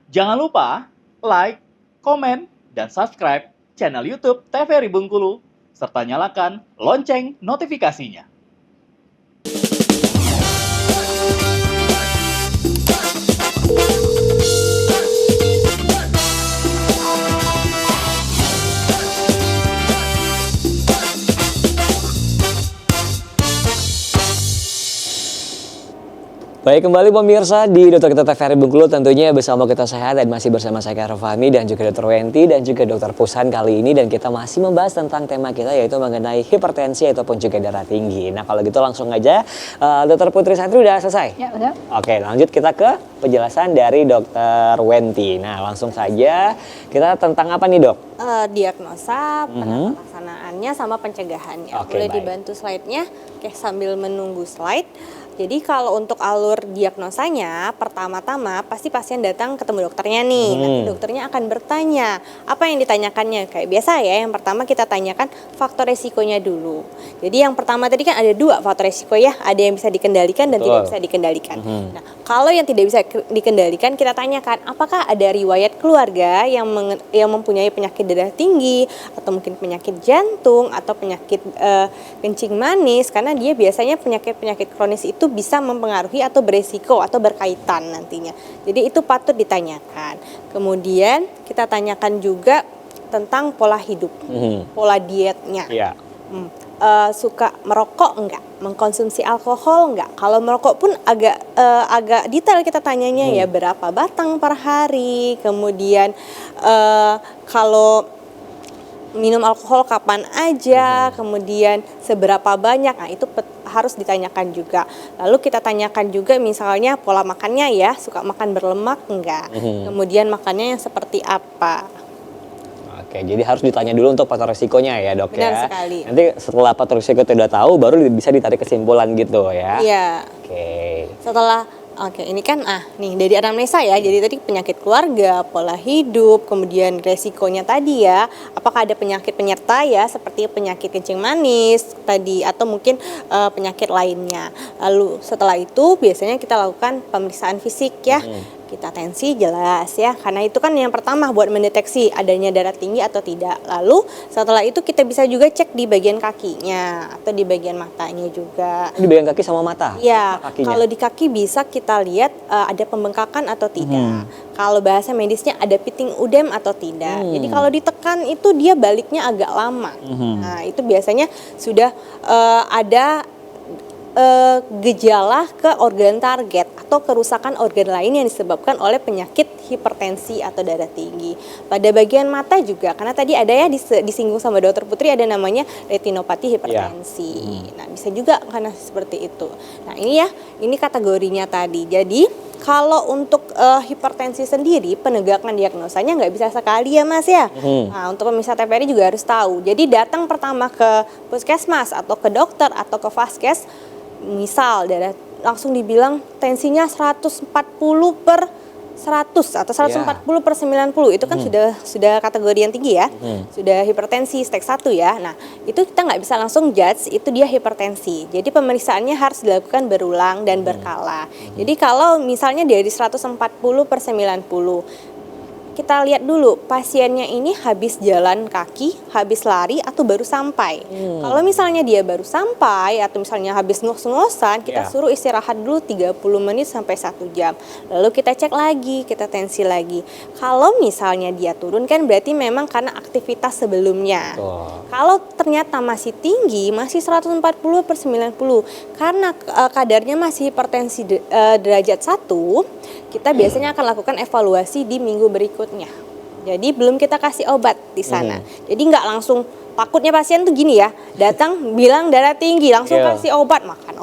Jangan lupa like, komen, dan subscribe channel YouTube TVRI Bengkulu, serta nyalakan lonceng notifikasinya. Baik, kembali pemirsa di Dokter Kita TVRI Bengkulu, tentunya bersama kita sehat dan masih bersama saya Kak Fahmi dan juga Dr. Wenti dan juga Dr. Pusan kali ini, dan kita masih membahas tentang tema kita yaitu mengenai hipertensi ataupun juga darah tinggi. Nah, kalau gitu langsung aja, Dr. Putri Santri udah selesai? Ya, udah. Oke, lanjut kita ke penjelasan dari Dr. Wenti. Nah, langsung saja kita tentang apa nih, Dok? Diagnosa, pelaksanaannya sama pencegahannya. Oke, Boleh baik. Dibantu slide-nya? Oke, sambil menunggu slide. Jadi kalau untuk alur diagnosanya, pertama-tama pasti pasien datang ketemu dokternya nih. Nanti dokternya akan bertanya, apa yang ditanyakannya? Kayak biasa ya, yang pertama kita tanyakan faktor resikonya dulu. Jadi yang pertama tadi kan ada 2 faktor resiko ya, ada yang bisa dikendalikan dan tidak bisa dikendalikan. Nah, kalau yang tidak bisa dikendalikan, kita tanyakan apakah ada riwayat keluarga yang mempunyai penyakit darah tinggi, atau mungkin penyakit jantung, atau penyakit kencing manis, karena dia biasanya penyakit-penyakit kronis itu bisa mempengaruhi atau beresiko atau berkaitan nantinya. Jadi itu patut ditanyakan. Kemudian kita tanyakan juga tentang pola hidup, pola dietnya. Iya. Suka merokok enggak? Mengkonsumsi alkohol enggak? Kalau merokok pun agak detail kita tanyanya ya, berapa batang per hari. Kemudian kalau minum alkohol kapan aja, kemudian seberapa banyak, nah itu harus ditanyakan juga. Lalu kita tanyakan juga misalnya pola makannya ya, suka makan berlemak enggak, kemudian makannya yang seperti apa. Oke, jadi harus ditanya dulu untuk faktor resikonya ya, Dok. Benar ya. sekali. Nanti setelah faktor resiko sudah tahu, baru bisa ditarik kesimpulan gitu ya. Iya. Oke. Oke, ini kan nih dari anamnesa ya. Jadi tadi penyakit keluarga, pola hidup, kemudian resikonya tadi ya. Apakah ada penyakit penyerta ya, seperti penyakit kencing manis tadi, atau mungkin penyakit lainnya. Lalu setelah itu biasanya kita lakukan pemeriksaan fisik ya. Kita tensi jelas ya, karena itu kan yang pertama buat mendeteksi adanya darah tinggi atau tidak. Lalu setelah itu kita bisa juga cek di bagian kakinya atau di bagian matanya juga. Di bagian kaki sama mata? Ya, Kakinya? kalau di kaki bisa kita lihat ada pembengkakan atau tidak. Kalau bahasa medisnya ada pitting udem atau tidak. Jadi kalau ditekan itu dia baliknya agak lama. Nah, itu biasanya sudah ada gejala ke organ target atau kerusakan organ lain yang disebabkan oleh penyakit hipertensi atau darah tinggi. Pada bagian mata juga, karena tadi ada ya disinggung sama Dokter Putri, ada namanya retinopati hipertensi. Nah, bisa juga karena seperti itu. Nah, ini kategorinya tadi. Jadi kalau untuk hipertensi sendiri, penegakan diagnosanya nggak bisa sekali ya Mas ya. Nah, untuk pemirsa TVRI juga harus tahu. Jadi datang pertama ke puskesmas atau ke dokter atau ke vaskes, misal langsung dibilang tensinya 140 per 100 atau 140 per 90, itu kan sudah kategori yang tinggi ya, sudah hipertensi stage 1 ya. Nah, itu kita nggak bisa langsung judge itu dia hipertensi. Jadi pemeriksaannya harus dilakukan berulang dan berkala. Jadi kalau misalnya dari 140 per 90, kita lihat dulu pasiennya ini habis jalan kaki, habis lari, atau baru sampai. Kalau misalnya dia baru sampai atau misalnya habis ngos-ngosan, kita suruh istirahat dulu 30 menit sampai 1 jam. Lalu kita cek lagi, kita tensi lagi. Kalau misalnya dia turun kan berarti memang karena aktivitas sebelumnya. Kalau ternyata masih tinggi, masih 140 per 90, karena kadarnya masih hipertensi derajat 1, kita biasanya akan lakukan evaluasi di minggu berikutnya. Jadi belum kita kasih obat di sana. Jadi nggak langsung, takutnya pasien tuh gini ya, datang bilang darah tinggi, langsung kasih obat, makan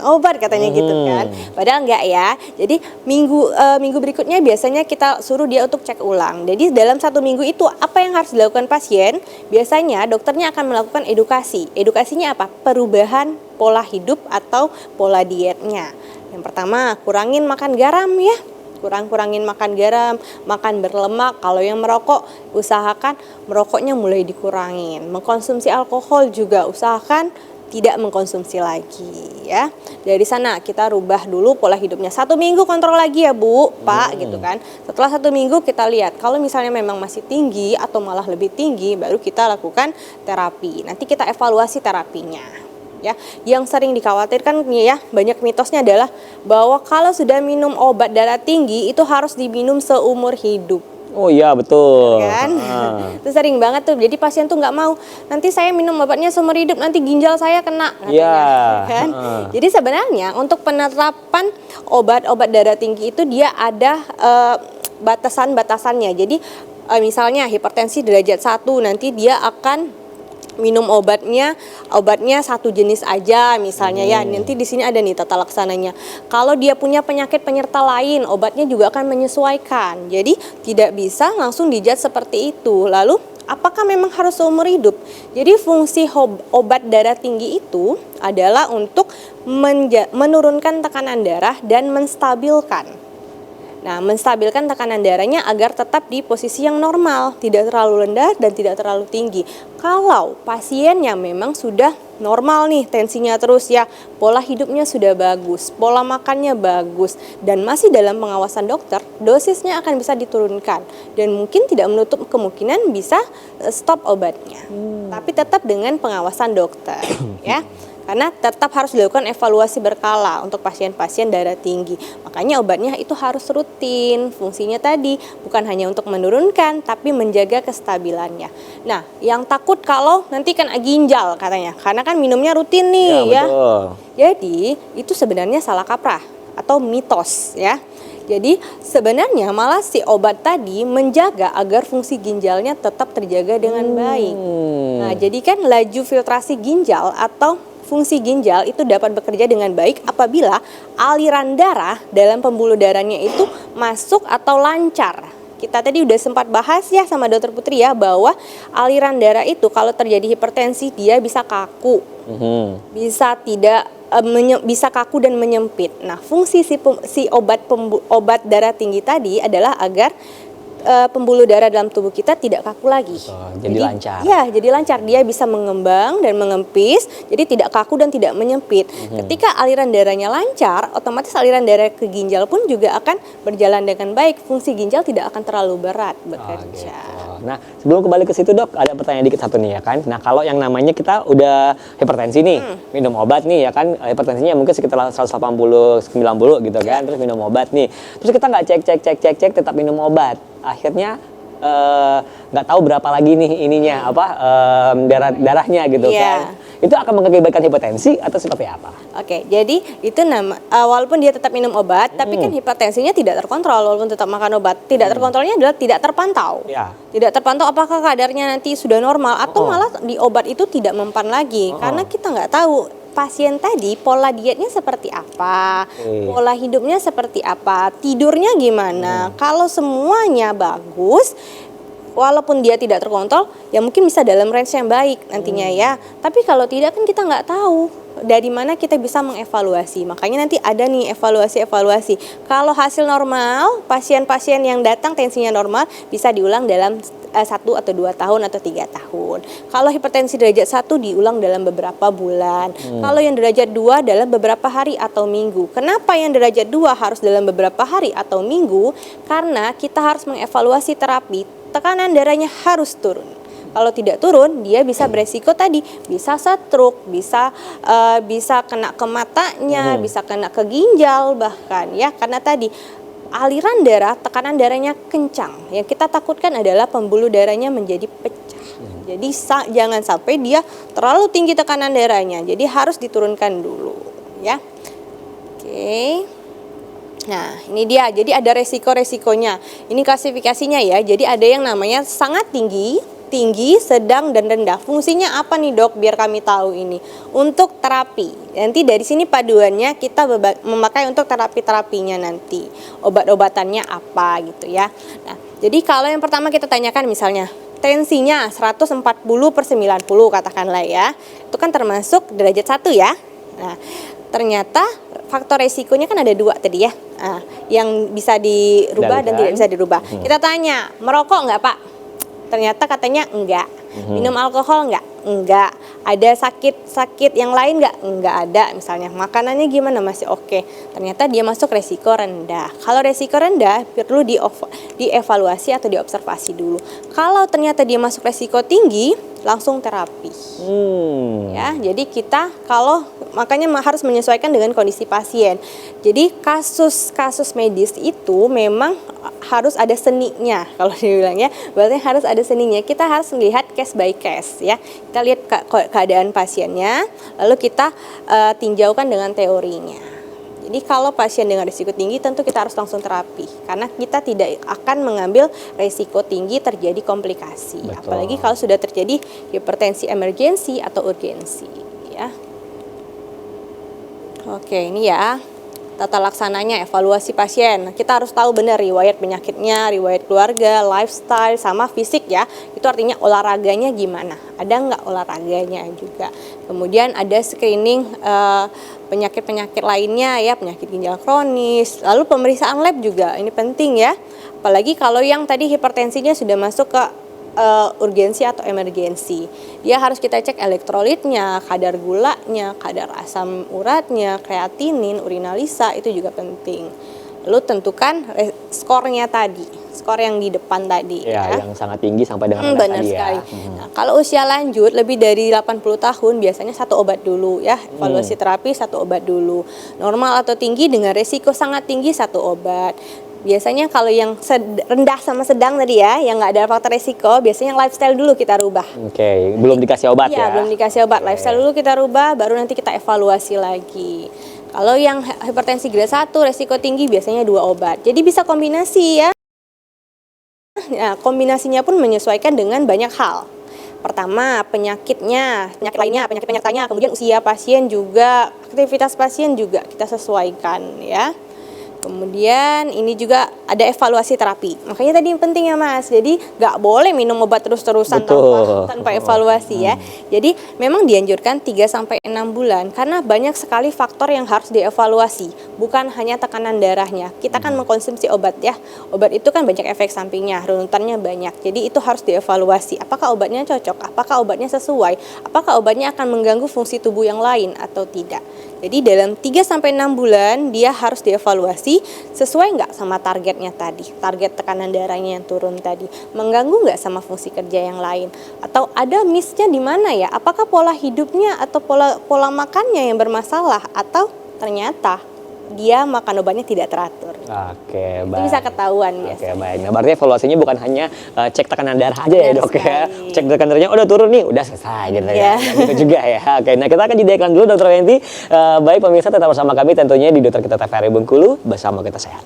obat katanya gitu kan. Padahal enggak ya. Jadi minggu berikutnya biasanya kita suruh dia untuk cek ulang. Jadi dalam 1 minggu itu apa yang harus dilakukan pasien? Biasanya dokternya akan melakukan edukasi. Edukasinya apa? Perubahan pola hidup atau pola dietnya. Yang pertama, kurangin makan garam ya. Kurangin makan garam, makan berlemak. Kalau yang merokok, usahakan merokoknya mulai dikurangin. Mengkonsumsi alkohol juga usahakan tidak mengkonsumsi lagi ya. Dari sana kita rubah dulu pola hidupnya. 1 minggu kontrol lagi ya Bu, Pak gitu kan. Setelah 1 minggu kita lihat kalau misalnya memang masih tinggi atau malah lebih tinggi, baru kita lakukan terapi. Nanti kita evaluasi terapinya. Ya, yang sering dikhawatirkan nih ya, banyak mitosnya adalah bahwa kalau sudah minum obat darah tinggi itu harus diminum seumur hidup. Oh iya betul. Kan? Itu sering banget tuh. Jadi pasien tuh nggak mau. Nanti saya minum obatnya seumur hidup, nanti ginjal saya kena. Iya. Kan? Jadi sebenarnya untuk penerapan obat-obat darah tinggi itu dia ada batasan-batasannya. Jadi misalnya hipertensi derajat 1 nanti dia akan minum obatnya satu jenis aja misalnya ya. Nanti di sini ada nih tata laksananya. Kalau dia punya penyakit penyerta lain, obatnya juga akan menyesuaikan. Jadi tidak bisa langsung dijat seperti itu. Lalu apakah memang harus seumur hidup? Jadi fungsi obat darah tinggi itu adalah untuk menurunkan tekanan darah dan menstabilkan. Nah, menstabilkan tekanan darahnya agar tetap di posisi yang normal, tidak terlalu rendah dan tidak terlalu tinggi. Kalau pasien yang memang sudah normal nih tensinya terus ya, pola hidupnya sudah bagus, pola makannya bagus, dan masih dalam pengawasan dokter, dosisnya akan bisa diturunkan. Dan mungkin tidak menutup kemungkinan bisa stop obatnya. Tapi tetap dengan pengawasan dokter ya. Karena tetap harus dilakukan evaluasi berkala untuk pasien-pasien darah tinggi. Makanya obatnya itu harus rutin. Fungsinya tadi bukan hanya untuk menurunkan, tapi menjaga kestabilannya. Nah, yang takut kalau nanti kan ginjal katanya. Karena kan minumnya rutin nih ya. Betul. Jadi itu sebenarnya salah kaprah atau mitos ya. Jadi sebenarnya malah si obat tadi menjaga agar fungsi ginjalnya tetap terjaga dengan baik. Nah, jadi kan laju filtrasi ginjal atau fungsi ginjal itu dapat bekerja dengan baik apabila aliran darah dalam pembuluh darahnya itu masuk atau lancar. Kita tadi udah sempat bahas ya sama Dokter Putri ya bahwa aliran darah itu kalau terjadi hipertensi dia bisa kaku, bisa tidak bisa kaku dan menyempit. Nah, fungsi si obat darah tinggi tadi adalah agar pembuluh darah dalam tubuh kita tidak kaku lagi. Jadi lancar. Ya, jadi lancar. Dia bisa mengembang dan mengempis, jadi tidak kaku dan tidak menyempit. Ketika aliran darahnya lancar, otomatis aliran darah ke ginjal pun juga akan berjalan dengan baik. Fungsi ginjal tidak akan terlalu berat bekerja. Nah, sebelum kembali ke situ Dok, ada pertanyaan dikit satu nih ya kan. Nah, kalau yang namanya kita udah hipertensi nih, minum obat nih ya kan, hipertensinya mungkin sekitar 180, 90 gitu kan, terus minum obat nih. Terus kita nggak cek, tetap minum obat. Akhirnya nggak tahu berapa lagi nih ininya darahnya gitu kan. Itu akan mengakibatkan hipertensi atau seperti apa? Oke, jadi itu walaupun dia tetap minum obat, tapi kan hipertensinya tidak terkontrol walaupun tetap makan obat. Tidak terkontrolnya adalah tidak terpantau. Ya. Tidak terpantau apakah kadarnya nanti sudah normal atau malah di obat itu tidak mempan lagi karena kita nggak tahu pasien tadi pola dietnya seperti apa, pola hidupnya seperti apa, tidurnya gimana. Kalau semuanya bagus, walaupun dia tidak terkontrol, ya mungkin bisa dalam range yang baik nantinya ya. Tapi kalau tidak kan kita nggak tahu dari mana kita bisa mengevaluasi. Makanya nanti ada nih evaluasi. Kalau hasil normal, pasien-pasien yang datang tensinya normal bisa diulang dalam 1 atau 2 tahun atau 3 tahun. Kalau hipertensi derajat 1 diulang dalam beberapa bulan. Kalau yang derajat 2 dalam beberapa hari atau minggu. Kenapa yang derajat 2 harus dalam beberapa hari atau minggu? Karena kita harus mengevaluasi terapi. Tekanan darahnya harus turun. Kalau tidak turun, dia bisa beresiko tadi, bisa stroke, bisa kena ke matanya, bisa kena ke ginjal bahkan ya, karena tadi aliran darah, tekanan darahnya kencang. Yang kita takutkan adalah pembuluh darahnya menjadi pecah. Jadi jangan sampai dia terlalu tinggi tekanan darahnya. Jadi harus diturunkan dulu, ya. Oke. Nah, ini dia. Jadi ada resiko-resikonya. Ini klasifikasinya ya. Jadi ada yang namanya sangat tinggi, sedang, dan rendah. Fungsinya apa nih Dok? Biar kami tahu ini. Untuk terapi. Nanti dari sini paduannya kita memakai untuk terapi-terapinya nanti. Obat-obatannya apa gitu ya. Nah, jadi kalau yang pertama kita tanyakan misalnya, tensinya 140/90 katakanlah ya. Itu kan termasuk derajat 1 ya. Nah, ternyata faktor resikonya kan ada 2 tadi ya. Nah, yang bisa dirubah dan tidak bisa dirubah. Kita tanya, merokok nggak Pak? Ternyata katanya enggak. Minum alkohol enggak? Enggak. Ada sakit yang lain nggak? Enggak ada. Misalnya makanannya gimana? Masih oke. Ternyata dia masuk resiko rendah. Kalau resiko rendah perlu dievaluasi atau diobservasi dulu. Kalau ternyata dia masuk resiko tinggi, langsung terapi. Ya, jadi kita makanya harus menyesuaikan dengan kondisi pasien. Jadi kasus medis itu memang harus ada seninya, kalau dibilang ya, berarti harus ada seninya. Kita harus melihat case by case ya. Kita lihat keadaan pasiennya, lalu kita tinjaukan dengan teorinya. Jadi kalau pasien dengan risiko tinggi tentu kita harus langsung terapi karena kita tidak akan mengambil risiko tinggi terjadi komplikasi. Betul. Apalagi kalau sudah terjadi hipertensi emergensi atau urgensi ya. Oke, ini ya tata laksananya evaluasi pasien. Kita harus tahu benar riwayat penyakitnya, riwayat keluarga, lifestyle, sama fisik ya. Itu artinya olahraganya gimana? Ada nggak olahraganya juga? Kemudian ada screening penyakit-penyakit lainnya ya, penyakit ginjal kronis. Lalu pemeriksaan lab juga, ini penting ya. Apalagi kalau yang tadi hipertensinya sudah masuk ke urgensi atau emergensi. Dia harus kita cek elektrolitnya, kadar gulanya, kadar asam uratnya, kreatinin, urinalisa, itu juga penting. Lalu tentukan skornya tadi, skor yang di depan tadi ya. Yang sangat tinggi sampai dengan rendah benar tadi sekali. ya. Nah, kalau usia lanjut lebih dari 80 tahun biasanya 1 obat dulu ya. Evaluasi terapi 1 obat dulu. Normal atau tinggi dengan resiko sangat tinggi 1 obat. Biasanya kalau yang rendah sama sedang tadi ya, yang nggak ada faktor resiko, biasanya lifestyle dulu kita rubah. Oke, belum dikasih obat ya? Iya, belum dikasih obat. Lifestyle dulu kita rubah, baru nanti kita evaluasi lagi. Kalau yang hipertensi grade 1, resiko tinggi biasanya 2 obat. Jadi bisa kombinasi ya. Nah, kombinasinya pun menyesuaikan dengan banyak hal. Pertama, penyakit lainnya, penyakit penyertanya, kemudian usia pasien juga, aktivitas pasien juga kita sesuaikan ya. Kemudian ini juga ada evaluasi terapi. Makanya tadi yang penting ya Mas. Jadi nggak boleh minum obat terus-terusan tanpa evaluasi ya. Jadi memang dianjurkan 3-6 bulan karena banyak sekali faktor yang harus dievaluasi. Bukan hanya tekanan darahnya. Kita kan mengkonsumsi obat ya. Obat itu kan banyak efek sampingnya, runutannya banyak. Jadi itu harus dievaluasi. Apakah obatnya cocok? Apakah obatnya sesuai? Apakah obatnya akan mengganggu fungsi tubuh yang lain atau tidak? Jadi dalam 3-6 bulan dia harus dievaluasi sesuai nggak sama targetnya tadi, target tekanan darahnya yang turun tadi, mengganggu nggak sama fungsi kerja yang lain, atau ada miss-nya di mana ya? Apakah pola hidupnya atau pola makannya yang bermasalah, atau ternyata dia makan obatnya tidak teratur. Oke, baik. Itu bisa ketahuan biasanya. Oke, baik. Nah, berarti evaluasinya bukan hanya cek tekanan darah aja ya, Dok ya. sekali. Cek tekanan darahnya udah turun nih, udah selesai gitu ya. Iya. Gitu juga ya. Oke, nah kita akan jadikan dulu Dokter Wenti. Baik pemirsa tetap bersama kami tentunya di Dokter Kita TVRI Bengkulu, bersama kita sehat.